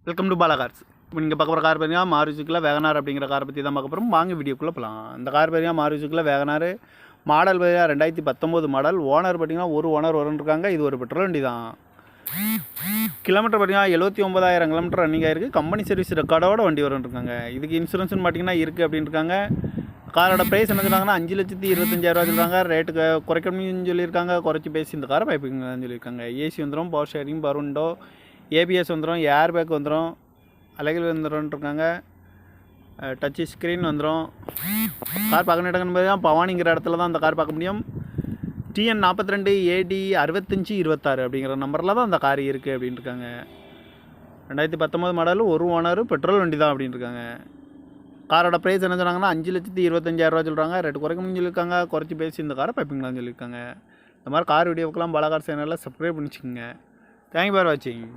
Welcome to Bala cars. இப்போ நீங்கள் பார்க்க போகிற கார் பார்த்தீங்கன்னா மாருதிக்குள்ள வேகனார் அப்படிங்கிற காரை பற்றி தான் பார்க்க போகிறோம். வாங்க வீடியோக்குள்ளே போகலாம். இந்த கார் பார்த்தீங்கன்னா மாருதிக்குள்ள வேகனார் மாடல் பார்த்தீங்கன்னா 2019 மாடல். ஓனர் பார்த்தீங்கன்னா ஒரு ஓனர் இருக்காங்க. இது ஒரு பெட்ரோல் வண்டி தான். கிலோமீட்டர் பார்த்தீங்கன்னா 79,000 கிலோமீட்டர் ரன்னிங் ஆயிருக்கு. கம்பெனி சர்வீஸ் ரெக்கார்டோட வண்டி இருக்காங்க. இதுக்கு இன்சூரன்ஸ்னு பார்த்தீங்கன்னா இருக்குது அப்படின்னு இருக்காங்க. காரோட ப்ரைஸ் என்ன சொல்கிறாங்கன்னா 5,25,000 சொல்கிறாங்க. ரேட்டுக்கு குறைக்கணும்னு சொல்லியிருக்காங்க. குறைச்சி பேசி இந்த காரை பைப்பிங்கன்னு சொல்லியிருக்காங்க. ஏசி வந்துடும், பவர் ஷேரிங், பருண்டோ, ஏபிஎஸ் வந்துடும், ஏர் பேக் வந்துடும், அலைகள் வந்துடும்ன்ட்ருக்காங்க. டச்சு ஸ்க்ரீன் வந்துடும். கார் பார்க்கணும் இடங்கன்னு பார்த்தீங்கன்னா பவானிங்கிற இடத்துல தான் அந்த கார் பார்க்க முடியும். TN 42 AD 6526 அப்படிங்கிற நம்பரில் தான் அந்த கார் இருக்குது அப்படின்ட்டு இருக்காங்க. 2019 மாடல், ஒரு ஓனர், பெட்ரோல் வண்டி தான் அப்படின்ட்டு இருக்காங்க. காரோட ப்ரைஸ் என்ன சொன்னாங்கன்னா 5,25,000 சொல்கிறாங்க. ரேட்டு குறைக்கணும்னு சொல்லியிருக்காங்க. குறைச்சி பேசி இந்த காரை பைப்பிங்களான்னு சொல்லியிருக்காங்க. இந்த மாதிரி கார் வீடியோக்கெல்லாம் பாலா கார் சேனலில் சப்ஸ்கிரைப் பண்ணிச்சுக்கோங்க. தேங்க்யூ ஃபார் வாட்சிங்.